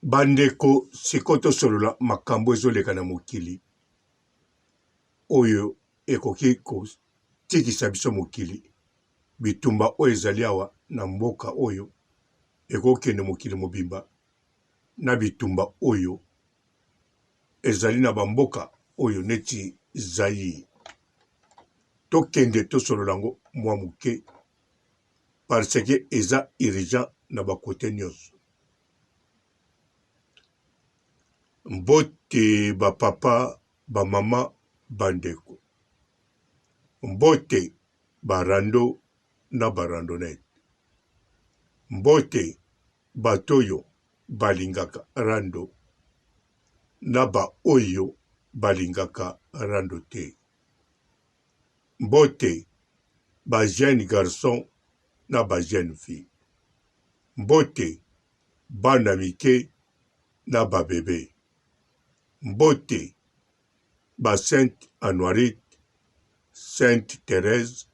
Bandeko sikoto solola makambo ezoleka na mokili oyo ekoki kotikisa biso mokili bitumba oyo ezali awa na mboka oyo ekokende mokili mobimba na bitumba oyo ezali na bamboka oyo neti Zaïre tokende tosolola ngo mwa moke parce que eza urgent na bakote nyonso. Mbote bapapa bamama bandeko, mbote barando na barandonete, mbote batoyo balingaka rando na ba oyo balingaka rando te, mbote ba jeune garçon na ba jeune fille, mbote bana mike na ba bebe, mbote ba Sainte Anoirite, Sainte Thérèse,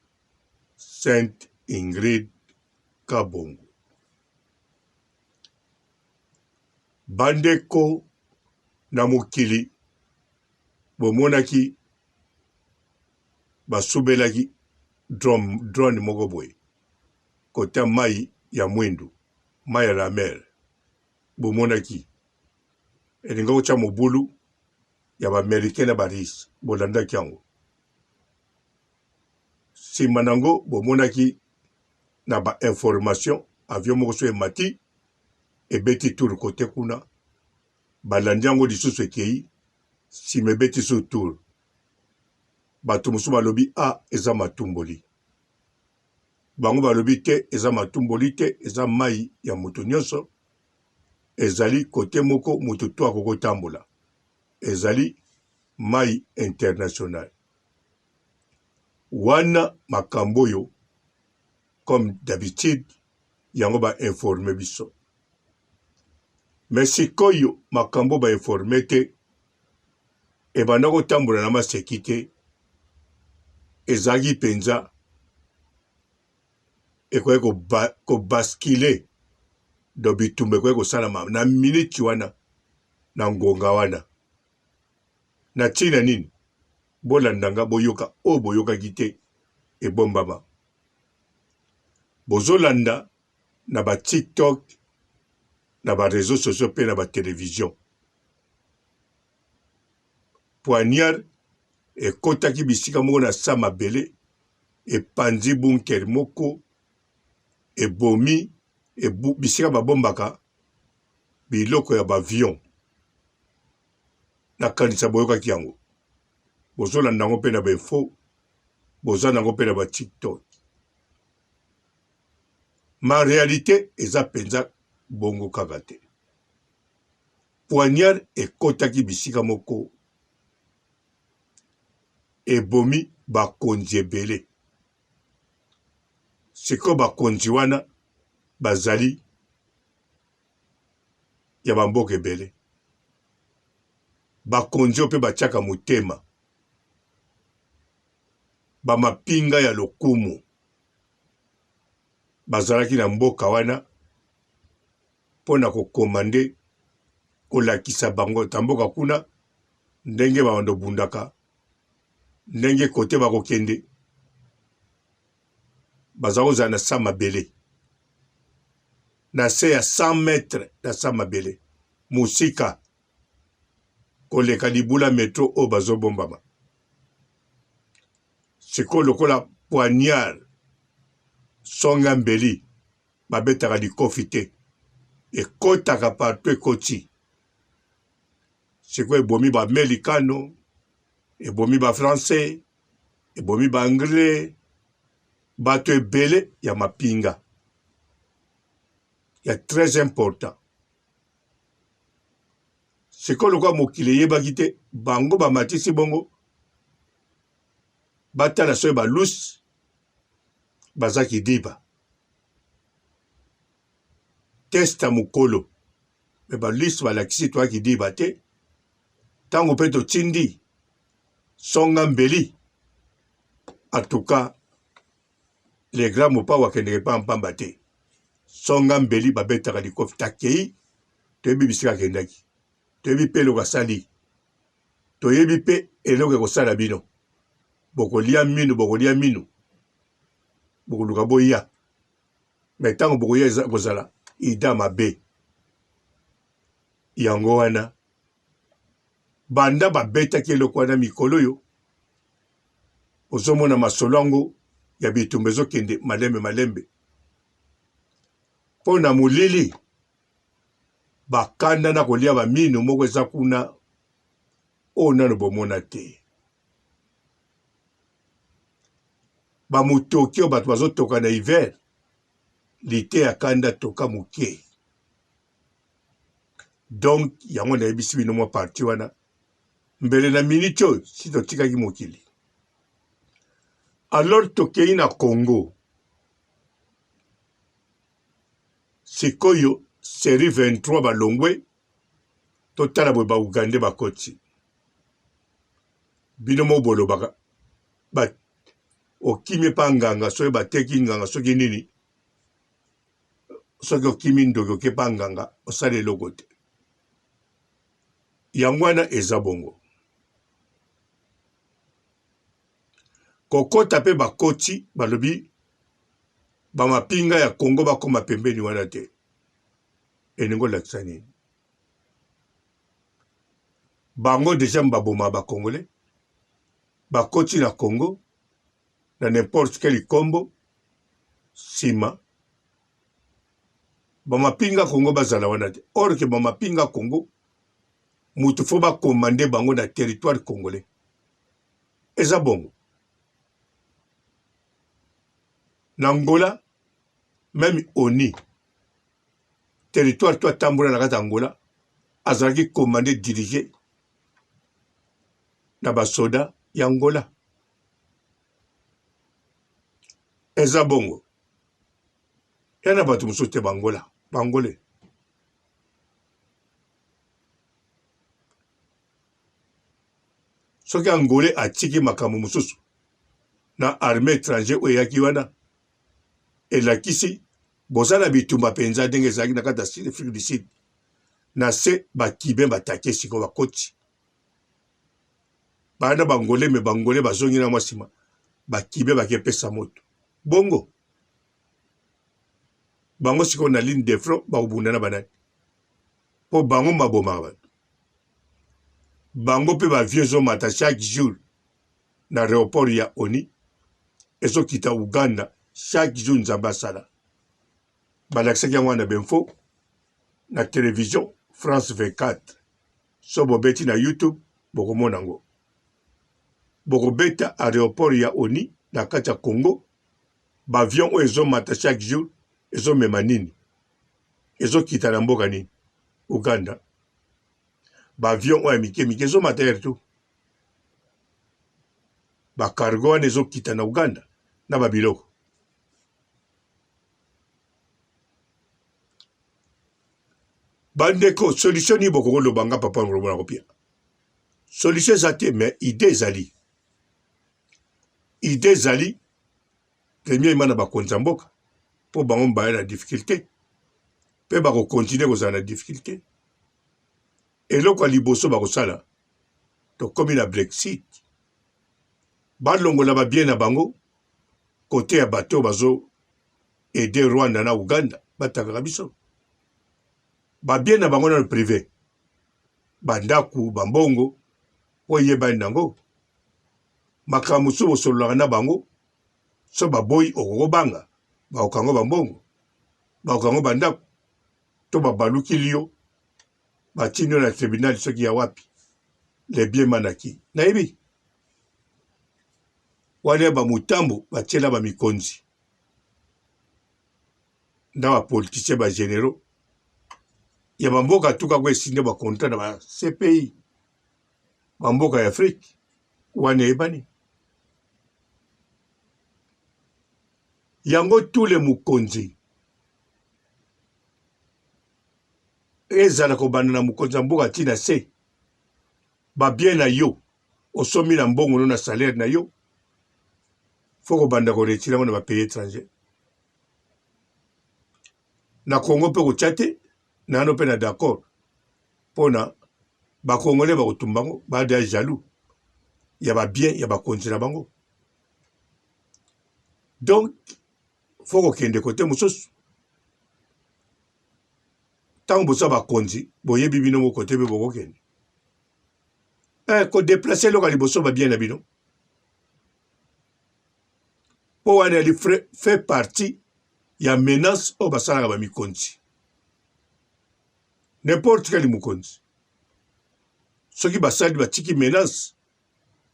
Sainte Ingrid Kabongo. Bandeko na mokili bomonaki basubelaki drone moko boye kota mai ya mwendu, mai ya la mer, bomonaki elinga kotya mobulu ya baaméricain na barise bolandaki yango. Nsima nango bomonaki na bainformation avion moko so emati ebeti tour kote kuna balandi yango lisusu ekei nsima ebeti so tour bato mosusu balobi eza matumboli, bango balobi te eza matumboli te, eza mai ya moto nyonso, ezali kote moko moto to akokotambola, ezali mai international. Wana makambo oyo comme d'habitude yango bainforme biso, mais sikoyo makambo bainforme te ebanda kotambola na maseki te, ezalaki mpenza ekoki kobaskile do bitumba ekoki kosalama na miniti wana na ngonga wana. Na ntina nini bolandanga boyoka oyo boyokaki te ebombama, bozolanda na ba TikTok na ba réseaux sociaux mpe na ba télévision. Poignard ekotaki bisika moko na sa mabele, epanzi bunker moko, ebomi bisika babombaka biloko ya bavion. Nakanisa boyokaki yango, bozolanda yango mpe na bainfo, bozana yango mpe na ba TikTok. Ma réalité eza mpenza bongo kaka te. Poignard ekotaki bisika moko, ebomi bakonzi ebele. Siko bakonzi wana bazali ya bamboka ebele, bakonzi oyo mpe batiaka motema, bamapinga ya lokumu bazalaki na mboka wana mpona kokomande kolakisa bango ta mboka kuna ndenge babando bundaka, ndenge kote bakokende, baza kozala na sa mabele, na se ya 100 metre na sa mabele, musika koleka libula metro oyo bazobombama. Siko lokola Poignard songa mbeli babetaka likofi te, ekotaka partout ekoti. Siko ebomi ba amerikano, ebomi ba français, ebomi ba anglais, bato ebele ya mapinga ya très important. Siko lokola mokili eyebaki te, bango bamatisi bongo batala soki balusi baza kidiba testa mokolo, me balusi balakisi toa kidiba te. Tango mpe totindi songa mbeli, atuka le grand mopa wakendeke pampamba te, songa mbeli babetaka likofi takei toyebi bisika akendaki, toyebi mpe eloko asali, toyebi mpe eloko ekosala bino, bokolia minu, bokoluka boya, me ntango bokoya ekozala ida mabe. Yango wana banda babetaki eloko wana mikolo oyo, ozomona masolo yango ya bitumba ezokende malembe. Mpo na molili bakanda na kolia baminu moko eza kuna oyo nano bomona te. Bamutoki oyo bato bazotoka na hiver, lite ya kanda toka moke. Donc yango nayebisi bino mwa parti wana mbele na miniti oyo si totikaki mokili. Alors tokei na Congo, sikoyo série 23 balongwe totala boye baugande bakoti. Bino mo bolobaka okimi pa nganga soki bateki nganga soki nini, soki okimi ndoki oke pa nganga osala eloko te. Yango wana eza bongo. Kokota pe bakoti balobi bamapinga ya Congo bakoma pembeni wana te. Eningo lakisa nini? Bango deja mbaboma ba Congolais, bakoti na Congo na n'importe quel kombo sima bamapinga Congo bazala wana te. Or ke bamapinga Congo mutu fo bakomande bango na territoire congolais. Eza bongo. Na Angola, même ONI, territoire toi tamboula na kati Angola, azalaki commandé dirigé na basoda ya Angola. Eza bongo. Yana batu musote bangola, bangole. Soki Angolais atiki makambo mususu na armée étrangère oyo eyaki wana elakisi bozala bitumba penza ndenge ezalaki na kati ya Afrique du Sud na se bakibe batake siko bakoti bana bangole me bangole bazongi na mwasima bakibe bakepesa moto bongo bango siko na ligne de front bakobunda na banani po bango mabomaka bato bango pe bavie ezomata chaque jour na aéroport ya ONI ezokita Uganda chaque jour nzambe asala balakisaki yango wana benfo na télévision France 24 so bobeti na YouTube bokomona yango bokobeta aéroport ya ONI na kati ya Congo bavion oyo ezomata chaque jour ezomema nini ezokita na mboka nini Uganda bavion oyo ya mike ezomata ere tu bakargo wana ezokita na Uganda na babiloko. Bandeko solution ni boko lobanga papa ngomona kopia. Solution zate mais idée zali. Idée zali premier imana bakonza mboka po bango mbaye na difficulté. Pe bako continuer kozala na difficulté. Eloko liboso bakosala to komi na Brexit. Balongola ba bien na bango côté ya bateau bazo aider Rwanda na Uganda bataka biso. Ba bien na bango na le privé. Bandaku bambongo oyeba nango. Makamu so bosololaka na bango so baboyi okobanga baokango bambongo baokango bandaku to babaluki lio batino na tribunal soki ya wapi le bien manaki nayebi wana bamutambo batiela bamikonzi na bapoliticien bagénéraux ya bamboka tuka ko esinde bakontra na ba CPI bamboka ya Afrique wana ebani yango tous les mukonzi ezala kobanda na mukonzi ya mboka tina se babien na yo osomi na mbongo no na salaire na yo faut kobanda koretira ngo na bapays étranger na Congo pe kotia te nano pe na d'accord pona ba congolais ba kotumbango ba de jaloux ya ba bien ya ba konzi na bango. Donc faut ko kende côté mususu tant bosa ba konzi boyebi bino mo côté be boko kende ko déplacer lo ka liboso ba bien na bino po wana ali fait partie ya menace o basala ba mikonzi n'importe quel mukonzi soki basali batiki menace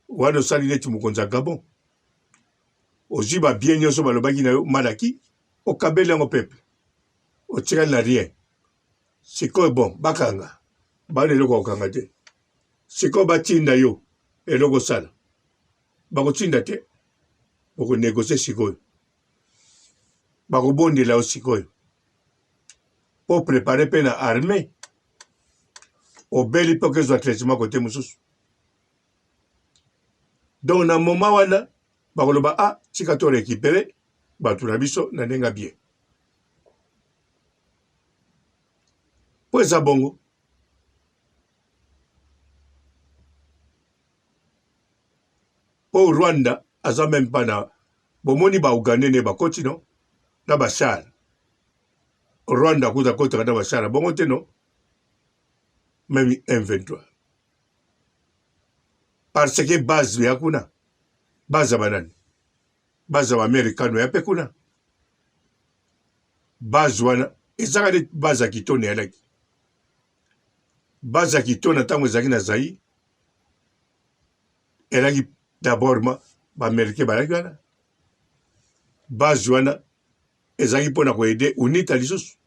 wana osali neti mokonzi ya Gabon ozwi ba bien nyonso balobaki na yo malaki okabeli yango peuple otikali na rien sikoyo bon bakanga bana eloko kokanga te sikoyo batinda yo eloko osala bakotinda te bokonegocie sikoyo bakobondela yo sikoyo po prepare mpe na armée obeli mpe okezwa traitement kote mosusu. Donc na moment wana bakoloba tika to récupérer bato na biso na ndenge bien po eza bongo. Po Rwanda aza même pas na bomoni ba Uganda ne bakoti no na bashar Rwanda kuza kota na bashar bongo te no même M23 parce que base ya kuna base banani base americano ya pe kuna base wana ezaka de base ya kitone yalaki base ya kitone ntango ezalaki na Zaïre elaki d'abord ba américain balaki wana base wana ezalaki mpona koyede unita lisusu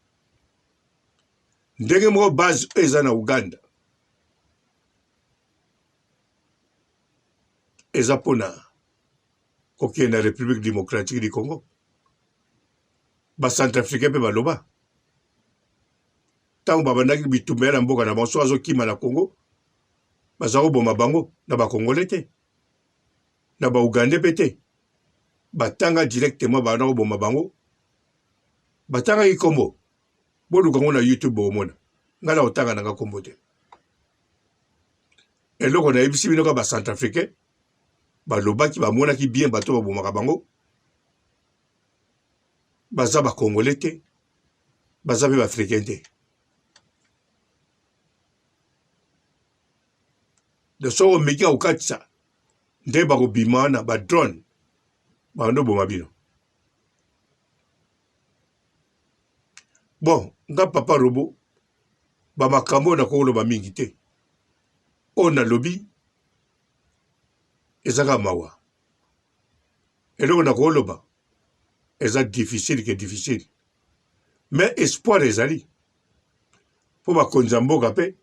ndenge moko base eza na Uganda eza mpona kokende na République démocratique du Congo bacentrafricain mpe baloba ntango babandaki bitumba ya na mboka na bango so azokima na Congo baza koboma bango na bakongole te na baugande mpe te batanga directement bana koboma bango batangaki kombo boluka ngo na YouTube bomona nga na otanga nanga kombo te eloko nayebisi bino ka bacentrafricain balobaki bamonaki bien bato babomaka bango baza bakongole te baza mpe baafricain te de soko omeki akokatisa nde bakobima wana badrone bando boma bino. Bon nga papa Robo bamakambo na koloba mingi te o na lobi ezaka mawa eloko na koloba eza difficile que difficile mais espoir ezali po bakonzi ya mboka mpe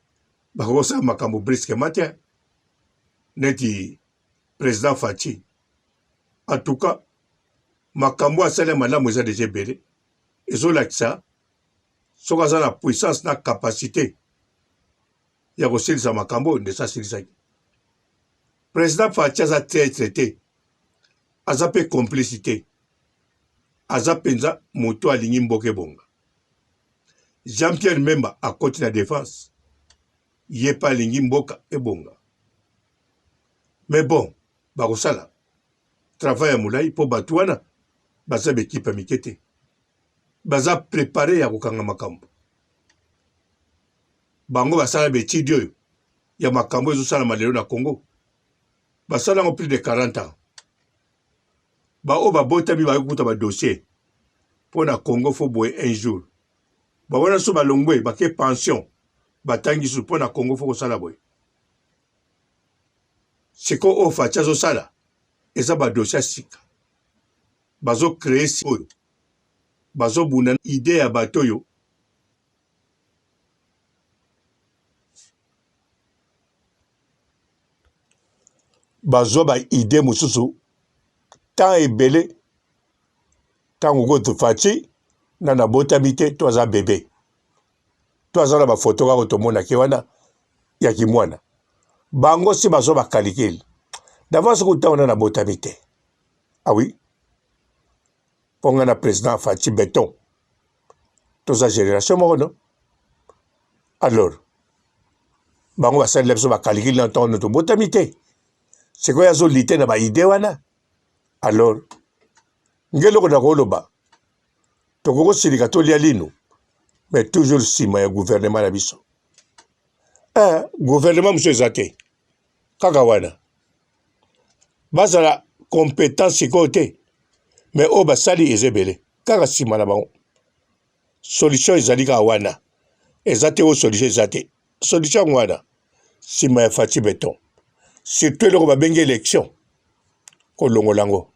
bakokosala makambo brusquement te neti président Faci en tout cas makambo asala malamu eza deja ebele ezolakisa soki aza na puissance na capacité ya kosilisa makambo nde asilisaki. Président Faci aza traître te aza mpe complicité aza mpenza moto alingi mboka ebonga. Jean-Pierre Memba akoti na défense ye mpe alingi mboka ebonga. Mais bon bakosala travail ya molai mpo bato wana baza bekipe ya mike te baza prépare ya kokanga makambo bango basala betidi oyo ya makambo ezosalama lelo na Congo basala yango plus de 40 ans bao babotami bakokuta badossier mpo na Congo fo boye un jour bawana so balongwe bake pension batangi su mpo na Congo fo kosala boye siko oyo Faci azosala eza badossier sika bazocreye oyo bazobunda ide ya bato oyo bazwa ba ide mosusu tant ebele ntango koto Faci na botami te to aza bebe to aza na bafoto kaka tomonaki wana ya kimwana bango si bazwa bakalikile d'avance kotango na botami te oui mpo nga na président Faci beton toza génération moko no alors bango basali biso ba calcul na temps to botamité c'est quoi yazo lité na ba idée wana alors ngelo ko dakoloba to ko silika to lia lino mais toujours sima ya gouvernement na biso gouvernement monsieur Zate kaka wana bazala compétence côté mais o basali ezebele kaka sima na bango solution ezali ka wana ezate o solution ezate solution wana sima ya Fati Beton surtout le ba bengi élection kolongolango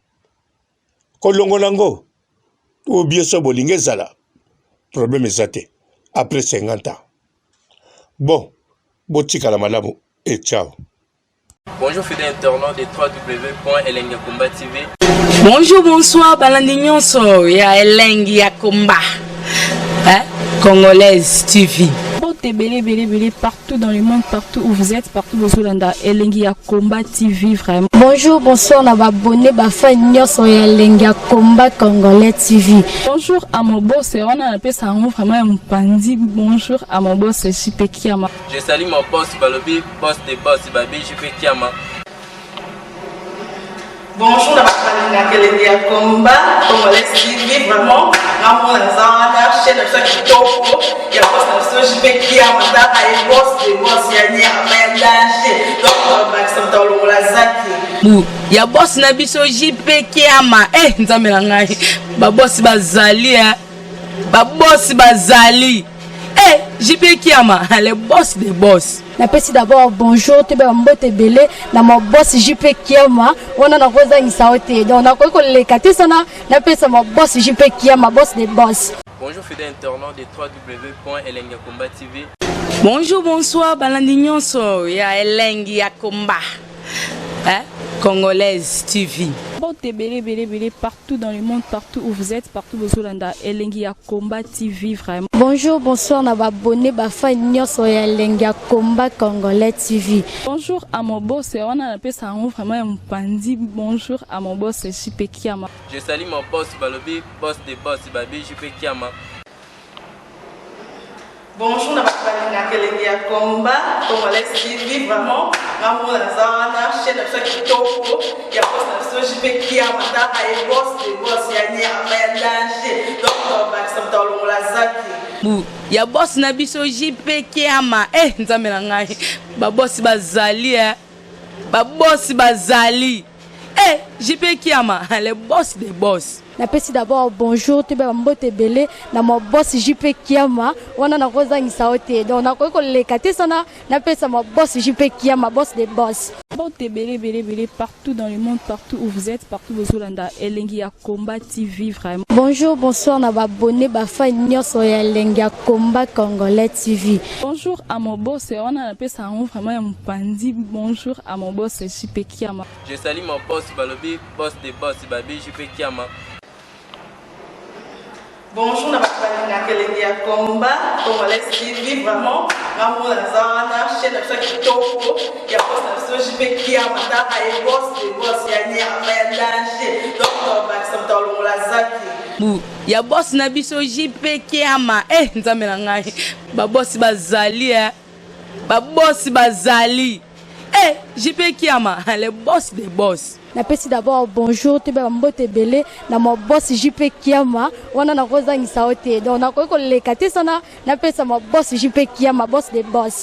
ou bien so bolinge zala problème ezate après 50 ans bon botika la malamu et ciao. Bonjour fidèles internautes de www.elengiakomba TV. Bonjour, bonsoir, balandi nyonso ya Elengi ya Komba, Congolaise TV. Belé partout dans le monde, partout où vous êtes, partout où vous êtes, Elengi ya Komba TV vraiment. Bonjour, bonsoir, na abonné bafa nyonso ya Elengi ya Komba Congolais TV. Bonjour à mon boss, on a appelé ça vraiment un pandi. Bonjour à mon boss, JP Kiama. Je salue mon boss Balobi, boss des boss Babi, JP Kiama. Bonjour, na Elengi ya Komba Congolais TV vraiment. Na na chaîne de kitoko ya boss na JP Kiama ta ay boss des boss ya ni amendage. Donc Maxime Tolo la zaki. Ya boss na biso JP Kiama nzambe na ngai ba boss bazali ba boss bazali JP Kiama le boss des boss. Napesi d'abord bonjour te ba mbote belé na mo boss JP Kiama wana na kozangisa ote donc na ko lekati sana napesa mo boss JP Kiama boss des boss. Bonjour fidèles internautes de www.elengiakomba TV. Bonjour, bonsoir, balandi nyonso ya Elengi ya Komba, Congolaise TV. Belé partout dans le monde, partout où vous êtes, partout où vous êtes, Elengi ya Komba TV vraiment. Bonjour, bonsoir, na abonné bafa nyonso ya Elengi ya Komba Congolais TV. Bonjour à mon boss, on a appelé ça vraiment un pandi. Bonjour à mon boss, JP Kiama. Je salue mon boss Balobi, boss des boss Babi, JP Kiama. Bonjour, na Elengi ya Komba Congolais TV vraiment. Na chaîne de kitoko ya boss na JP Kiama ta ay boss des boss ya ni amendage. Donc Maxime Tolo la zaki. Ya boss na biso JP Kiama nzambe na ngai ba boss bazali ba boss bazali JP Kiama le boss des boss. Napesi d'abord bonjour te ba mbote belé na mo boss JP Kiama wana na kozangisa ote donc na ko lekati sana napesa mo boss JP Kiama boss des boss. Belé partout dans le monde, partout où vous êtes, partout où vous êtes, Elengi ya Komba TV vraiment. Bonjour, bonsoir, na abonné bafa nyonso ya Elengi ya Komba Congolais TV. Bonjour à mon boss, on a appelé ça vraiment un pandi. Bonjour à mon boss, JP Kiama. Je salue mon boss Balobi, boss des boss Babi, JP Kiama. Bonjour, na Elengi ya Komba Congolais TV vraiment. Na chaîne de kitoko ya boss na JP Kiama ta ay boss des boss ya ni amendage. Donc Maxime Tolo la zaki. Ya boss na biso JP Kiama nzambe na ngai ba boss bazali ba boss bazali JP Kiama le boss des boss. Napesi d'abord bonjour te ba mbote belé na mo boss JP Kiama wana na kozangisa ote donc na ko lekati sana napesa mo boss JP Kiama boss des boss.